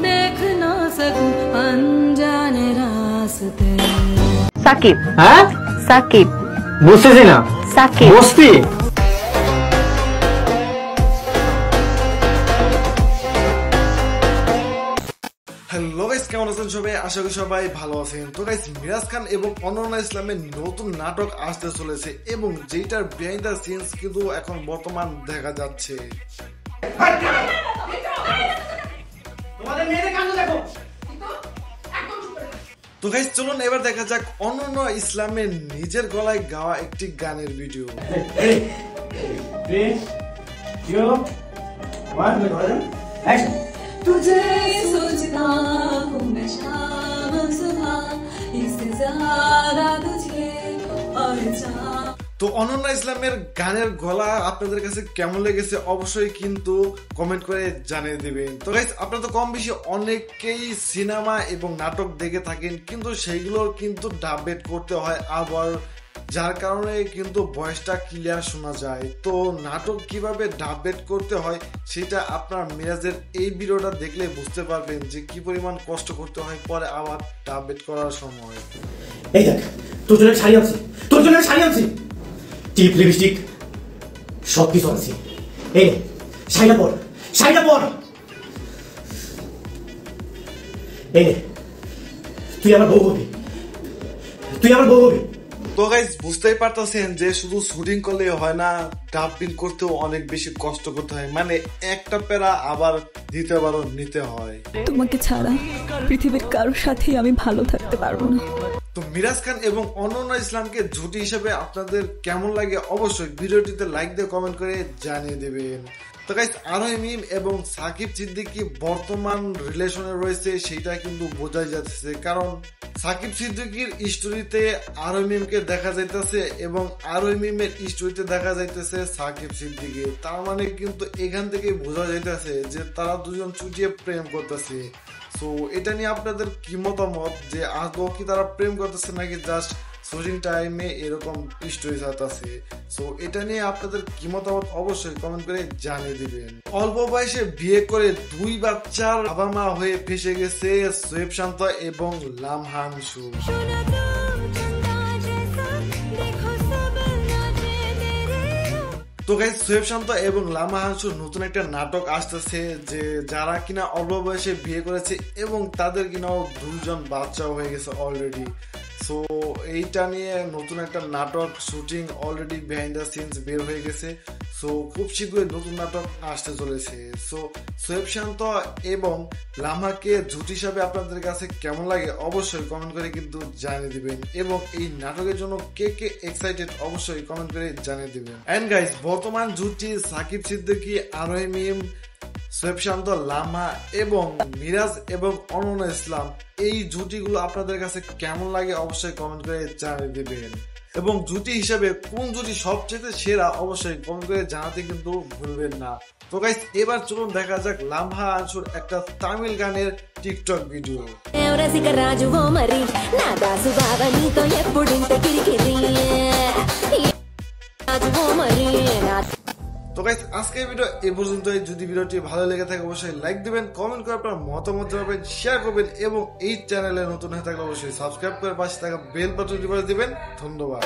देख ना सकूं अनजाने रास्ते। সাকিব। হ্যাঁ সাকিব। বুঝতেছি না। সাকিব। বস্তি। হ্যালো গাইস, কেমন আছেন সবাই? আশা করি সবাই ভালো আছেন। তো গাইস, মিরাজ খান এবং অনন্যা ইসলামের নতুন নাটক আসতে চলেছে এবং যেটার বিহাইন্ড দ্য সিনস কিন্তু এখন বর্তমান দেখা যাচ্ছে। তো গাইস, চলুন এবার দেখা যাক অনন্যা ইসলামের নিজের গলায় গাওয়া একটি গানের ভিডিও। तुझे सोचता हूँ मैं शाम सुबह, इससे ज्यादा तुझे और चाह। তো অনন্যা ইসলামের গানের গলা আপনাদের কাছে কেমন লেগেছে অবশ্যই কিন্তু কমেন্ট করে জানিয়ে দিবেন। তো গাইস, আপনারা তো কম বেশি অনেকেই সিনেমা এবং নাটক দেখে থাকেন, কিন্তু সেইগুলোর কিন্তু ডাবেট করতে হয়, আবার যার কারণে কিন্তু ভয়েসটা ক্লিয়ার শোনা যায়। তো নাটক কিভাবে ডাবেট করতে হয় সেটা আপনার মিরাজের এই ভিডিওটা দেখলে বুঝতে পারবেন যে কি পরিমাণ কষ্ট করতে হয় পরে আবার ডাবেট করার সময়। এই দেখ, তোর জন্য শাড়ি আনছি, তোর জন্য শাড়ি আনছি, টিপ লিপস্টিক সব কিছু আনছি। এই নে, শাড়িটা পর, শাড়িটা পর। এই নে, তুই আমার বউ হবি, তুই আমার বউ হবি। তো গাইস, বুঝতেই পারতেছেন যে শুধু শুটিং করলে হয় না, ডাবিং করতেও অনেক বেশি কষ্ট করতে হয়, মানে একটা প্যারা আবার দ্বিতীয়বারও নিতে হয়। তোমাকে ছাড়া পৃথিবীর কারোর সাথেই আমি ভালো থাকতে পারবো না। তো মিরাজ খান এবং অনন্যা ইসলামকে জুটি হিসেবে আপনাদের কেমন লাগে অবশ্যই ভিডিওটিতে লাইক দিয়ে কমেন্ট করে জানিয়ে দেবেন। তো গাইস, আরোহী মিম এবং সাকিব সিদ্দিকী বর্তমান রিলেশনে রয়েছে সেটা কিন্তু বোঝাই যাচ্ছে, কারণ সাকিব সিদ্দিকীর স্টোরিতে আরোহী মিমকে দেখা যাইতেছে এবং আরোহী মিমের স্টোরিতে দেখা যাইতেছে সাকিব সিদ্দিকী। তার মানে কিন্তু এখান থেকে বোঝা যাইতেছে যে তারা দুজন চুটিয়ে প্রেম করতেছে। সো এটা নিয়ে আপনাদের কি মতামত, যে আদৌ কি তারা প্রেম করতেছে নাকি জাস্ট শুটিং টাইমে এরকম স্টোরি আছে? সো এটা নিয়ে আপনাদের কি মতামত অবশ্যই কমেন্ট করে জানিয়ে দিবেন। অল্প বয়সে বিয়ে করে 2 বাচ্চার বাবা মা হয়ে ফেসে গেছে সোয়েব শান্ত এবং লামহানসু। তো গাইস, সোয়েব শান্ত এবং লামহানসুর নতুন একটা নাটক আসতেছে, যে যারা কিনা অল্প বয়সে বিয়ে করেছে এবং তাদের কিনাও 2 বাচ্চাও হয়ে গেছে অলরেডি। সো এইটা নিয়ে নতুন একটা নাটক shooting already behind the scenes বের হয়ে গেছে। সো খুব শীঘ্রই নতুন নাটক আসতে চলেছে। সো সোয়েব শান্ত এবং লামহাকে জুটি হিসাবে আপনাদের কাছে কেমন লাগে অবশ্যই কমেন্ট করে কিন্তু জানিয়ে দিবেন, এবং এই নাটকের জন্য কে কে এক্সাইটেড অবশ্যই কমেন্ট করে জানিয়ে দিবেন। এন্ড গাইস, বর্তমান জুটি সাকিব সিদ্দিকী, আরোহী মিম, সোয়েব শান্ত, লামহা এবং মিরাজ এবং অনন্যা ইসলাম, এই জুটিগুলো আপনাদের কাছে কেমন লাগে অবশ্যই কমেন্ট করে জানিয়ে দিবেন, এবং জুটি হিসেবে কোন জুটি সবচেয়ে সেরা অবশ্যই কমেন্ট করে জানাতে কিন্তু ভুলবেন না। তো গাইস, এবার চলুন দেখা যাক লামহা আনসুর একটা তামিল গানের টিকটক ভিডিও। তো গাইস, আজকের ভিডিও এই পর্যন্তই। যদি ভিডিওটি ভালো লেগে থাকে অবশ্যই লাইক দিবেন, কমেন্ট করে আপনার মতামত জানাবেন, শেয়ার করবেন, এবং এই চ্যানেলে নতুন হয়ে থাকলে অবশ্যই সাবস্ক্রাইব করে পাশে থাকা বেল বাটনটি করে দিবেন। ধন্যবাদ।